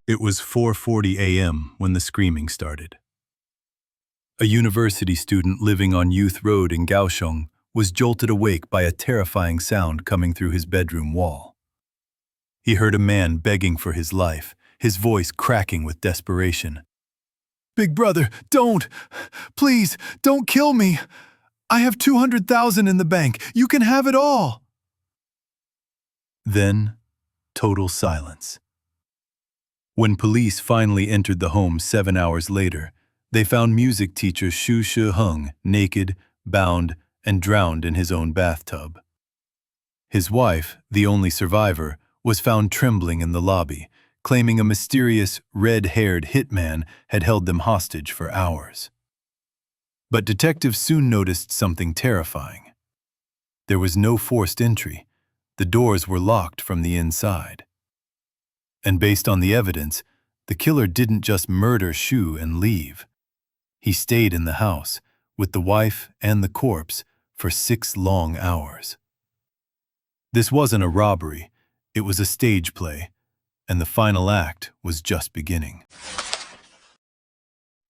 It was 4:40 a.m. when the screaming started. A university student living on Youth Road in Kaohsiung was jolted awake by a terrifying sound coming through his bedroom wall. He heard a man begging for his life, his voice cracking with desperation. "Big brother, don't! Please, don't kill me! I have 200,000 in the bank. You can have it all!" Then, total silence. When police finally entered the home 7 hours later, they found music teacher Shiheng naked, bound, and drowned in his own bathtub. His wife, the only survivor, was found trembling in the lobby, claiming a mysterious, red-haired hitman had held them hostage for hours. But detectives soon noticed something terrifying. There was no forced entry. The doors were locked from the inside. And based on the evidence, the killer didn't just murder Shu and leave. He stayed in the house, with the wife and the corpse, for 6 long hours. This wasn't a robbery, it was a stage play, and the final act was just beginning.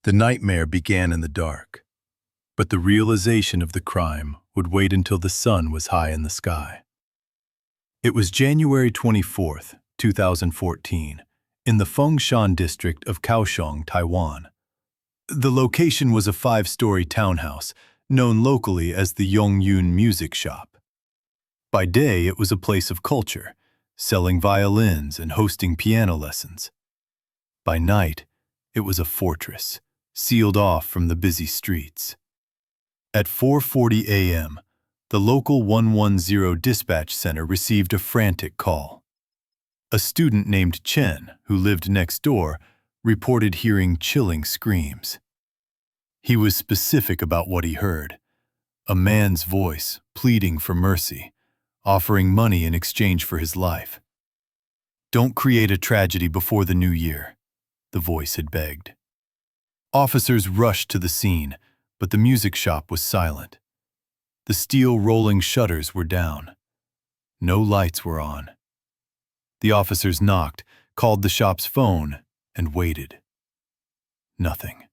The nightmare began in the dark, but the realization of the crime would wait until the sun was high in the sky. It was January 24th, 2014, in the Fengshan district of Kaohsiung, Taiwan. The location was a 5-story townhouse, known locally as the Yongyun Music Shop. By day, it was a place of culture, selling violins and hosting piano lessons. By night, it was a fortress, sealed off from the busy streets. At 4:40 a.m., the local 110 dispatch center received a frantic call. A student named Chen, who lived next door, reported hearing chilling screams. He was specific about what he heard: a man's voice pleading for mercy, offering money in exchange for his life. "Don't create a tragedy before the new year," the voice had begged. Officers rushed to the scene, but the music shop was silent. The steel rolling shutters were down. No lights were on. The officers knocked, called the shop's phone, and waited. Nothing.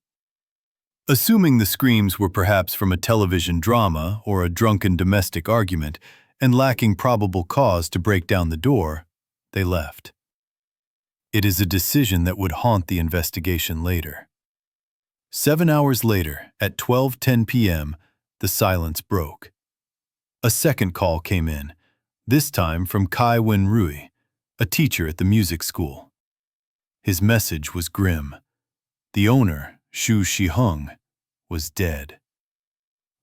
Assuming the screams were perhaps from a television drama or a drunken domestic argument, and lacking probable cause to break down the door, they left. It is a decision that would haunt the investigation later. 7 hours later, at 12:10 p.m., the silence broke. A second call came in, this time from Kai Wen-rui, a teacher at the music school. His message was grim. The owner, Shu Shiheng, was dead.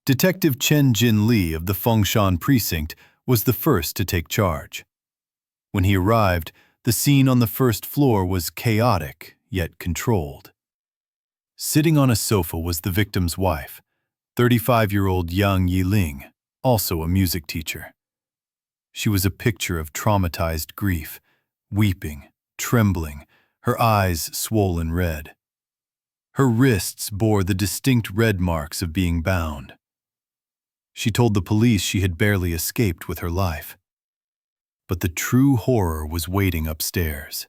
Detective Chen Jin Lee of the Fengshan precinct was the first to take charge. When he arrived, the scene on the first floor was chaotic, yet controlled. Sitting on a sofa was the victim's wife, 35-year-old young Yiling, also a music teacher. She was a picture of traumatized grief, weeping, trembling, her eyes swollen red. Her wrists bore the distinct red marks of being bound. She told the police she had barely escaped with her life. But the true horror was waiting upstairs.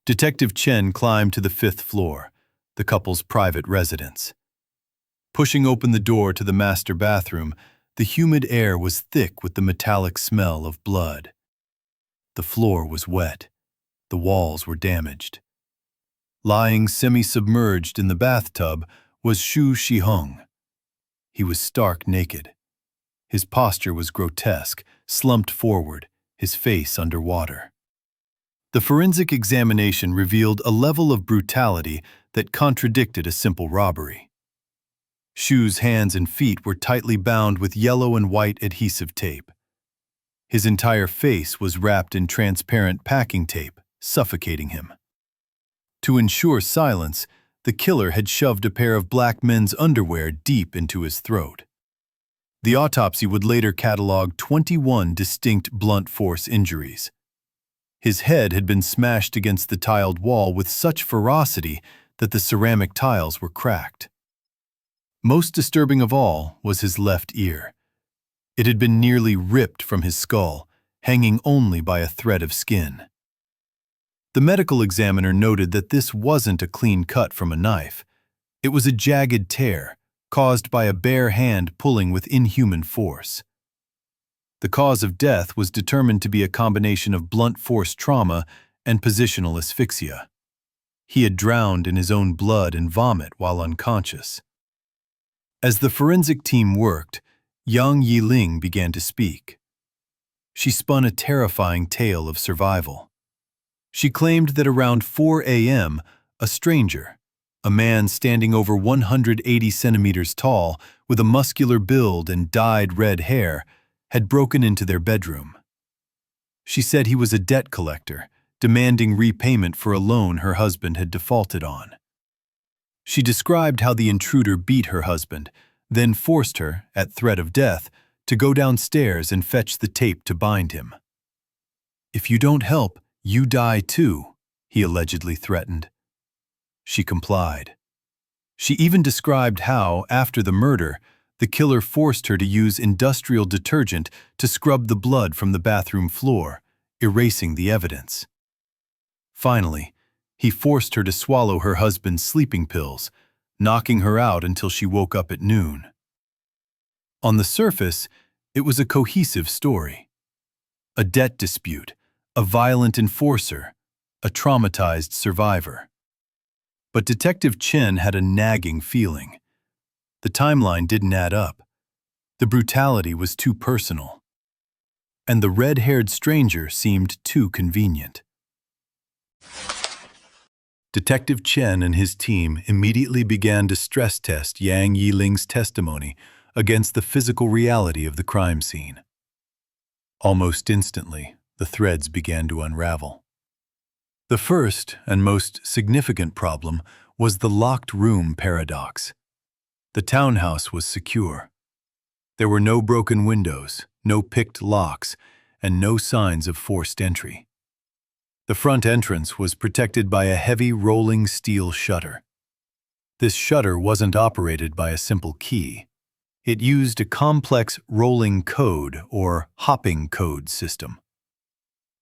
Detective Chen climbed to the 5th floor, the couple's private residence. Pushing open the door to the master bathroom, the humid air was thick with the metallic smell of blood. The floor was wet. The walls were damaged. Lying semi-submerged in the bathtub was Shu Shiheng. He was stark naked. His posture was grotesque, slumped forward, his face underwater. The forensic examination revealed a level of brutality that contradicted a simple robbery. Shu's hands and feet were tightly bound with yellow and white adhesive tape. His entire face was wrapped in transparent packing tape, suffocating him. To ensure silence, the killer had shoved a pair of black men's underwear deep into his throat. The autopsy would later catalog 21 distinct blunt force injuries. His head had been smashed against the tiled wall with such ferocity that the ceramic tiles were cracked. Most disturbing of all was his left ear. It had been nearly ripped from his skull, hanging only by a thread of skin. The medical examiner noted that this wasn't a clean cut from a knife. It was a jagged tear, caused by a bare hand pulling with inhuman force. The cause of death was determined to be a combination of blunt force trauma and positional asphyxia. He had drowned in his own blood and vomit while unconscious. As the forensic team worked, young Yiling began to speak. She spun a terrifying tale of survival. She claimed that around 4 a.m., a stranger, a man standing over 180 centimeters tall with a muscular build and dyed red hair, had broken into their bedroom. She said he was a debt collector, demanding repayment for a loan her husband had defaulted on. She described how the intruder beat her husband, then forced her, at threat of death, to go downstairs and fetch the tape to bind him. "If you don't help, you die too," he allegedly threatened. She complied. She even described how, after the murder, the killer forced her to use industrial detergent to scrub the blood from the bathroom floor, erasing the evidence. Finally, he forced her to swallow her husband's sleeping pills, knocking her out until she woke up at noon. On the surface, it was a cohesive story. A debt dispute, a violent enforcer, a traumatized survivor. But Detective Chen had a nagging feeling. The timeline didn't add up. The brutality was too personal. And the red-haired stranger seemed too convenient. Detective Chen and his team immediately began to stress test Yang Yiling's testimony against the physical reality of the crime scene. Almost instantly, the threads began to unravel. The first and most significant problem was the locked room paradox. The townhouse was secure. There were no broken windows, no picked locks, and no signs of forced entry. The front entrance was protected by a heavy rolling steel shutter. This shutter wasn't operated by a simple key. It used a complex rolling code or hopping code system.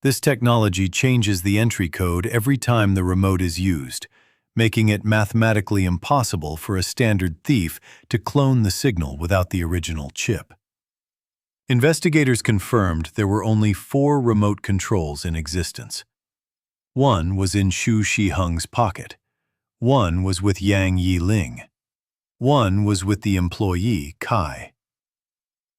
This technology changes the entry code every time the remote is used, making it mathematically impossible for a standard thief to clone the signal without the original chip. Investigators confirmed there were only 4 remote controls in existence. One was in Shiheng's pocket. One was with Yang Yiling. One was with the employee, Kai.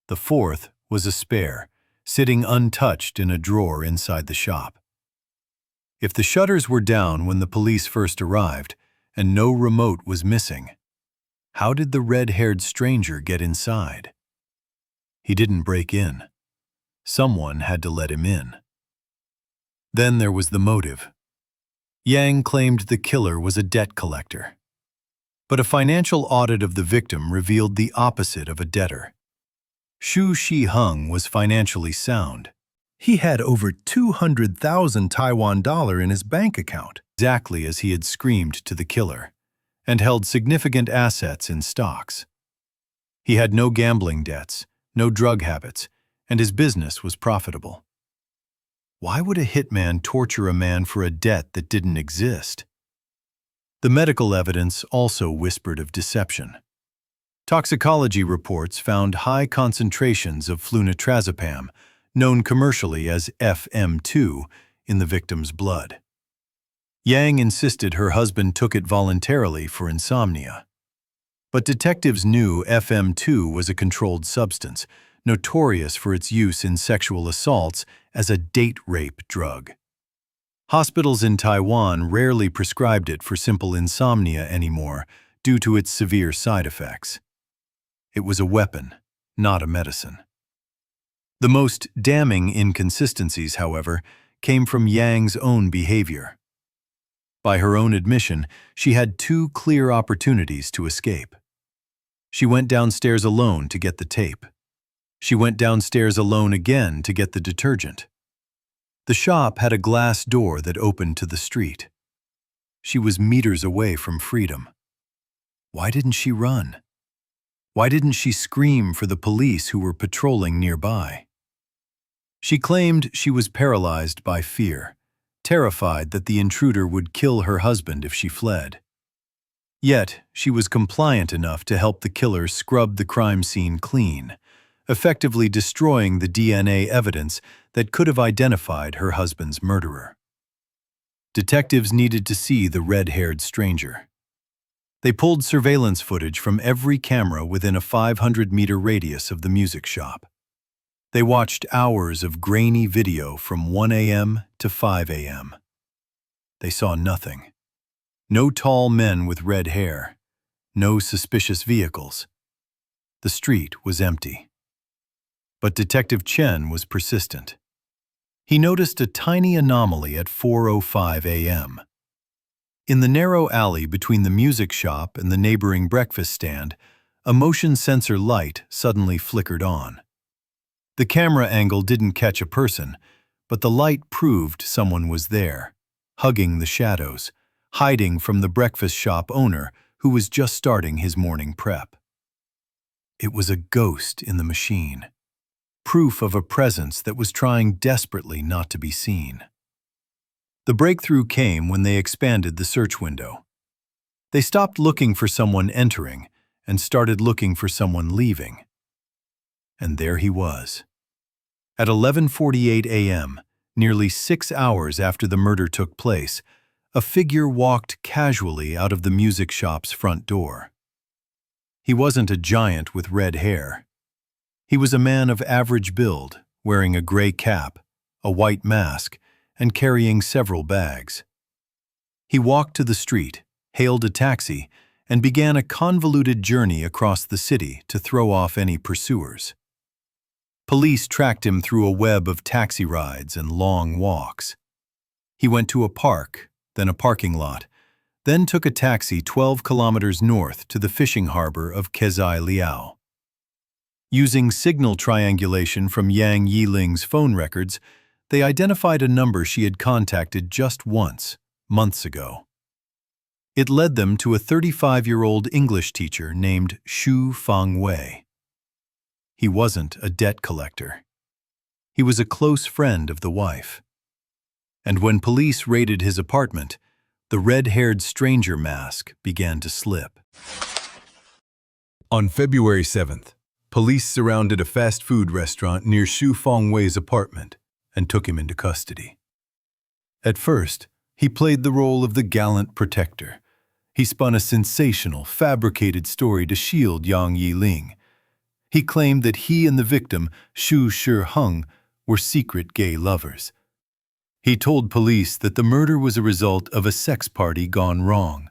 The fourth was a spare, sitting untouched in a drawer inside the shop. If the shutters were down when the police first arrived, and no remote was missing, how did the red-haired stranger get inside? He didn't break in. Someone had to let him in. Then there was the motive. Yang claimed the killer was a debt collector. But a financial audit of the victim revealed the opposite of a debtor. Shiheng was financially sound. He had over 200,000 Taiwan dollar in his bank account, exactly as he had screamed to the killer, and held significant assets in stocks. He had no gambling debts, no drug habits, and his business was profitable. Why would a hitman torture a man for a debt that didn't exist? The medical evidence also whispered of deception. Toxicology reports found high concentrations of flunitrazepam, known commercially as FM2, in the victim's blood. Yang insisted her husband took it voluntarily for insomnia. But detectives knew FM2 was a controlled substance, notorious for its use in sexual assaults as a date rape drug. Hospitals in Taiwan rarely prescribed it for simple insomnia anymore due to its severe side effects. It was a weapon, not a medicine. The most damning inconsistencies, however, came from Yang's own behavior. By her own admission, she had 2 clear opportunities to escape. She went downstairs alone to get the tape. She went downstairs alone again to get the detergent. The shop had a glass door that opened to the street. She was meters away from freedom. Why didn't she run? Why didn't she scream for the police who were patrolling nearby? She claimed she was paralyzed by fear, terrified that the intruder would kill her husband if she fled. Yet, she was compliant enough to help the killer scrub the crime scene clean, effectively destroying the DNA evidence that could have identified her husband's murderer. Detectives needed to see the red-haired stranger. They pulled surveillance footage from every camera within a 500-meter radius of the music shop. They watched hours of grainy video from 1 a.m. to 5 a.m. They saw nothing. No tall men with red hair. No suspicious vehicles. The street was empty. But Detective Chen was persistent. He noticed a tiny anomaly at 4:05 a.m. In the narrow alley between the music shop and the neighboring breakfast stand, a motion sensor light suddenly flickered on. The camera angle didn't catch a person, but the light proved someone was there, hugging the shadows, hiding from the breakfast shop owner who was just starting his morning prep. It was a ghost in the machine, proof of a presence that was trying desperately not to be seen. The breakthrough came when they expanded the search window. They stopped looking for someone entering and started looking for someone leaving. And there he was. At 11:48 a.m., nearly 6 hours after the murder took place, a figure walked casually out of the music shop's front door. He wasn't a giant with red hair. He was a man of average build, wearing a gray cap, a white mask, and carrying several bags. He walked to the street, hailed a taxi, and began a convoluted journey across the city to throw off any pursuers. Police tracked him through a web of taxi rides and long walks. He went to a park, then a parking lot, then took a taxi 12 kilometers north to the fishing harbor of Kezai Liao. Using signal triangulation from Yang Yiling's phone records, they identified a number she had contacted just once, months ago. It led them to a 35-year-old English teacher named Xu Fangwei. He wasn't a debt collector. He was a close friend of the wife. And when police raided his apartment, the red-haired stranger mask began to slip. On February 7th, police surrounded a fast food restaurant near Xu Fangwei's apartment and took him into custody. At first, he played the role of the gallant protector. He spun a sensational, fabricated story to shield Yang Yiling. He claimed that he and the victim, Shiheng, were secret gay lovers. He told police that the murder was a result of a sex party gone wrong,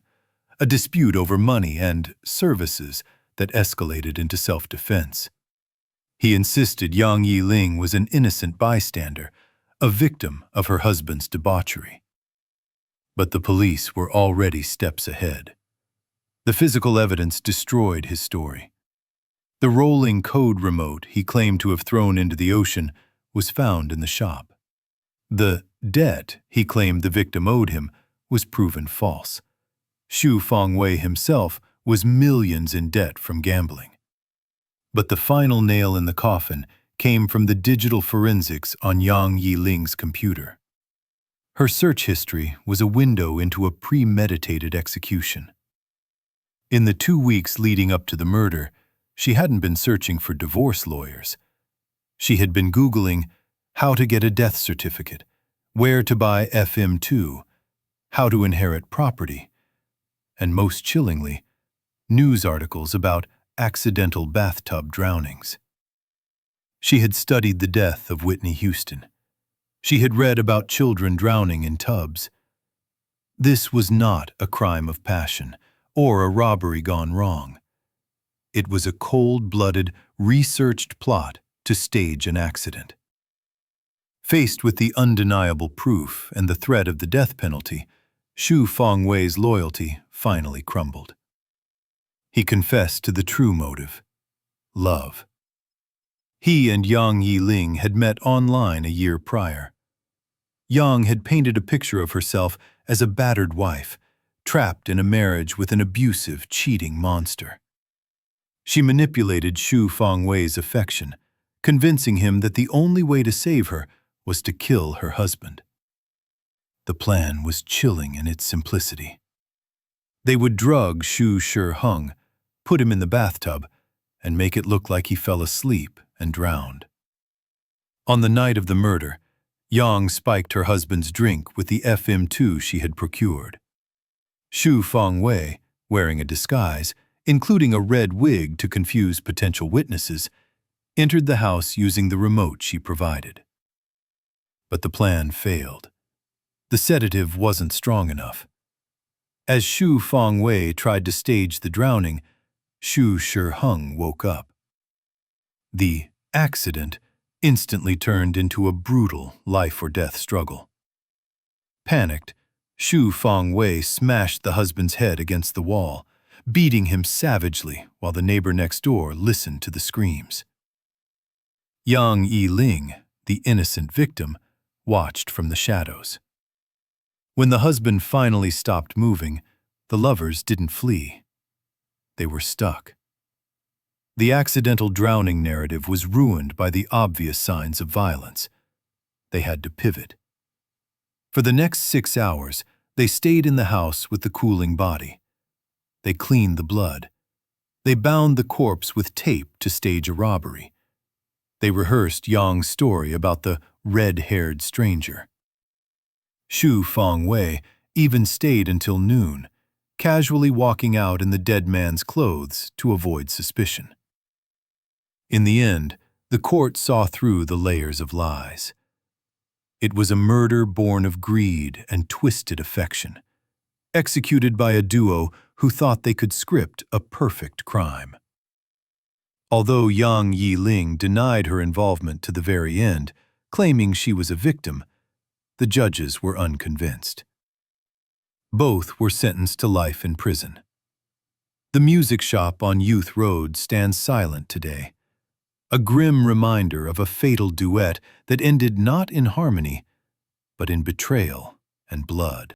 a dispute over money and services that escalated into self-defense. He insisted Yang Yiling was an innocent bystander, a victim of her husband's debauchery. But the police were already steps ahead. The physical evidence destroyed his story. The rolling code remote he claimed to have thrown into the ocean was found in the shop. The debt he claimed the victim owed him was proven false. Xu Fangwei himself was millions in debt from gambling. But the final nail in the coffin came from the digital forensics on Yang Yiling's computer. Her search history was a window into a premeditated execution. In the 2 weeks leading up to the murder, she hadn't been searching for divorce lawyers. She had been Googling how to get a death certificate, where to buy FM2, how to inherit property, and most chillingly, news articles about accidental bathtub drownings. She had studied the death of Whitney Houston. She had read about children drowning in tubs. This was not a crime of passion or a robbery gone wrong. It was a cold-blooded, researched plot to stage an accident. Faced with the undeniable proof and the threat of the death penalty, Xu Fangwei's loyalty finally crumbled. He confessed to the true motive: love. He and Yang Yiling had met online a year prior. Yang had painted a picture of herself as a battered wife, trapped in a marriage with an abusive, cheating monster. She manipulated Xu Fangwei's affection, convincing him that the only way to save her was to kill her husband. The The plan was chilling in its simplicity. They would drug Shiheng, put him in the bathtub, and make it look like he fell asleep and drowned. On the night of the murder, Yang spiked her husband's drink with the FM2 she had procured. Xu Fengwei, wearing a disguise, including a red wig to confuse potential witnesses, entered the house using the remote she provided. But the plan failed. The sedative wasn't strong enough. As Xu Fengwei tried to stage the drowning, Shiheng woke up. The accident instantly turned into a brutal life-or-death struggle. Panicked, Xu Fengwei smashed the husband's head against the wall, beating him savagely while the neighbor next door listened to the screams. Young Yiling, the innocent victim, watched from the shadows. When the husband finally stopped moving, the lovers didn't flee. They were stuck. The accidental drowning narrative was ruined by the obvious signs of violence. They had to pivot. For the next 6 hours, they stayed in the house with the cooling body. They cleaned the blood. They bound the corpse with tape to stage a robbery. They rehearsed Yang's story about the red-haired stranger. Xu Fengwei even stayed until noon, casually walking out in the dead man's clothes to avoid suspicion. In the end, the court saw through the layers of lies. It was a murder born of greed and twisted affection, executed by a duo who thought they could script a perfect crime. Although Yang Yiling denied her involvement to the very end, claiming she was a victim, the judges were unconvinced. Both were sentenced to life in prison. The music shop on Youth Road stands silent today, a grim reminder of a fatal duet that ended not in harmony, but in betrayal and blood.